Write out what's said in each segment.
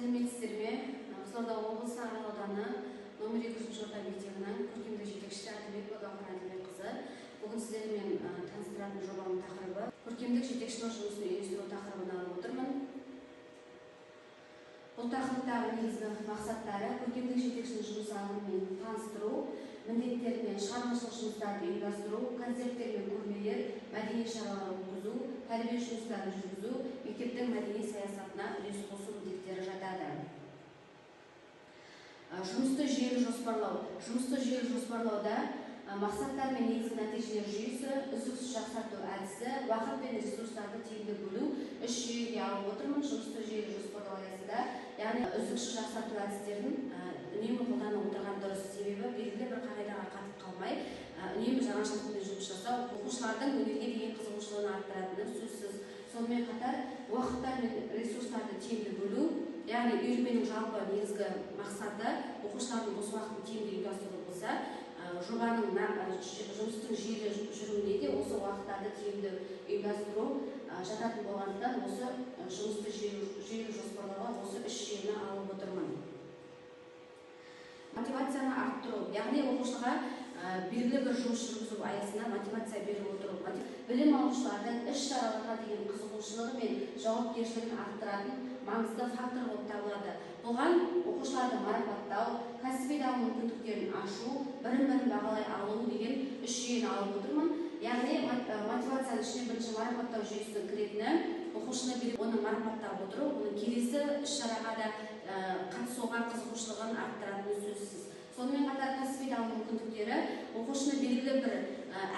Сәлеметсіздер ме? Қызылорда облысы Арал ауданы номер 2 орта мектебінің көркемдік жетекшісі Әділбекова Гаухар Әділбекқызы. Бүгін сіздермен таныстыратын жобамның тақырыбы көркемдік жетекшінің жұмысын үйлестіру тақырыбын алып отырмын. Бұл тақырыптағы негізгі мақсаттары көркемдік жетекшінің жұмысы алымымен таныстыру, міндеттері мен шығармашылық жұмыстарды ұйымдастыру, концерттер мен көрмелер, мәдени шаралар өткізу, тәрбие жұмыстарын жүргізу, мектептің мәдени саясатына үлес қосу міндеттері жатады. Жұмысты жүйелі жоспарлау. Жұмысты жүйелі жоспарлауда мақсаттар мен негізгі нәтижелер жүйесі, үздіксіз жақсарту әдісі, уақыт пен ресурстарды тиімді бөлу үш жүйеге алып отырмын. Жұмысты жүйелі жоспарлау аясында, яғни үздіксіз жақсарту әдістерін үнемі қолданып отырған дұрыс. Себебі белгілі бір қағидаға қатып қалмай, үнемі жаңашылдықпен жұмыс жасау оқушылардың өнерге деген қызығушылығын арттыратыны сөзсіз. Сонымен қатар уақыттар мен ресурстарды тиімді бөлу, яғни үйірменің жалпы негізгі мақсаты оқушылардың бос уақытын тиімді ұйымдастыру болса, жобаның жұмыстың жүйелі жүруіне де осы уақыттарды тиімді ұйымдастыру жататын болғандықтан осы жұмысты жүйелі жоспарлауға осы үш жүйені алып отырмын. Мотивацияны арттыру, яғни оқушыға белгілі бір жұмыс жүргізу аясында мотивация беріп отыру, білім алушылардың іс-шараларға деген қызығушылығы мен жауапкершілігін арттыратын маңызды фактор болып табылады. Бұған оқушыларды марапаттау, кәсіби даму мүмкіндіктерін ашу, бірін-бірін бағалай алу деген үш жүйені алып отырмын. Яғни мотивацияның ішіне бірінші марапаттау жүйесінің кіретіні, оқушыны оны марапаттап отыру, оның келесі іс-шараға да қатысуға қызығушылығын арттыратыны сөзсіз. Сонымен қатар кәсіби даму мүмкіндіктері оқушыны белгілі бір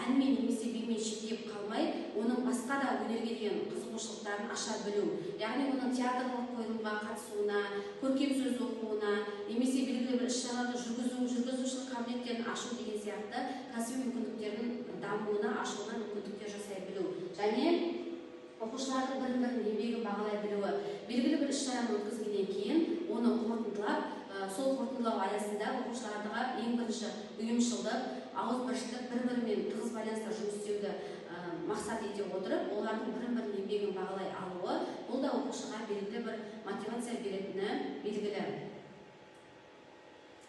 әнмен немесе бимен шектеп қалмай, оның басқа да өнерге деген қызығушылықтарын аша білу. Яғни оның театрлық қойылымға қатысуына, көркем сөз оқуына, немесе белгілі бір іс-шараларды жүргізушілік қабілеттерін ашу деген сияқты кәсіби мүмкіндіктердің дамуына, ашуына мүмкіндіктер жасай білу. Және оқушылардың бірін-бірін еңбегін бағалай білуі. Белгілі бір іс-шараны өткізгеннен кейін оны қорытындылап, сол қорытындылау аясында оқушыларға ең бірінші ұйымшылдық, ауызбіршілік, бір-бірімен тығыз байланыста жұмыс істеуді мақсат ете отырып, олардың бірін-бірін еңбегін бағалай алуы, бұл да оқушыға белгілі бір мотивация беретіні белгілі.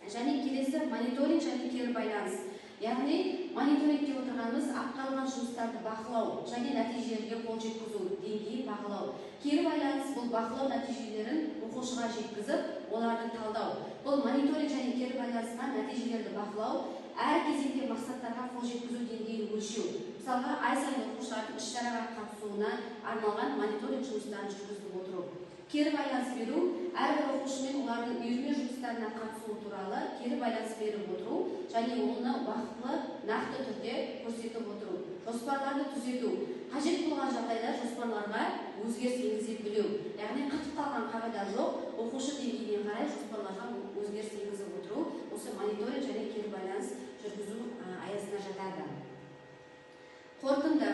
Және келесі мониторинг және кері байланыс. Яғни мониторингте отырғанымыз атқарылған жұмыстарды бақылау және нәтижелерге қол жеткізу деңгейін бағалау. Кері байланыс бұл бақылау нәтижелерін оқушыға жеткізіп, оларды талдау. Бұл мониторинг және кері байланысқа нәтижелерді бақылау, әр кезеңде мақсаттарға қол жеткізу деңгейін өлшеу. Мысалға, ай сайын оқушылардың іс-шараға қатысуына арналған мониторинг жұмыстарын жүргізіп отыру. Кері байланыс беру, әрбір оқушымен олардың үйірме жұмыстарына қатысуы туралы кері байланыс беріп отыру және оны уақытлы, нақты түрде көрсетіп отыру. Жоспарларды түзету. Қажет болған жағдайда жоспарларға өзгеріс енгізе білу. Яғни қатып қалған қағида жоқ, оқушы деңгейіне қарай жоспарларға өзгеріс енгізіп отыру, осы мониторинг және кері байланыс жүргізу аясына жатады. Қорытынды.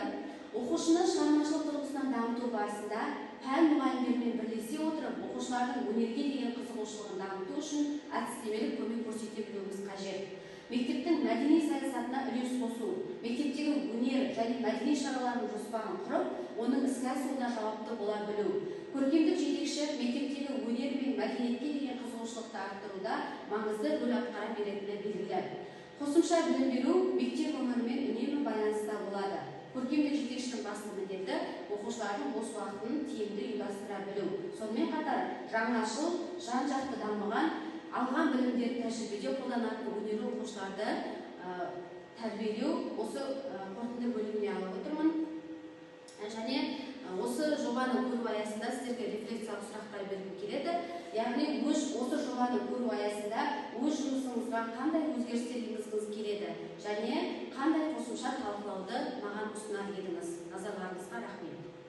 Оқушыны шығармашылық тұрғысынан дамыту барысында пән мұғалімдерімен бірлесе отырып, оқушылардың өнерге деген қызығушылығын дамыту үшін әдістемелік көмек көрсете білуіміз қажет. Мектептің мәдени саясатына үлес қосу, мектептегі өнер және мәдени шаралардың жоспарын құрып, оның іске асуына жауапты бола білу. Көркемдік жетекші мектептегі өнер мен мәдениетке деген қызығушылықты арттыруда маңызды рөл атқара беретіні белгілі. Қосымша білім беру мектеп өмірімен үнемі байланыста болады. Көркемдік жетекшінің басты міндеті оқушылардың бос уақытын тиімді ұйымдастыра білу. Сонымен қатар жаңашыл, жан-жақты дамыған, алған білімдерді тәжірибеде қолданатын өнерлі оқушыларды тәрбиелеу осы қорытынды бөліміне алып отырмын. Және осы жобаны көру аясында сіздерге рефлексиялық сұрақтар бергім келеді. Яғни осы жобаны көру аясында өз жұмысыңызға қандай өзгерістер енгізгіңіз келеді және қандай қосымша талқылауды маған ұсынар едіңіз. Назарларыңызға рахмет.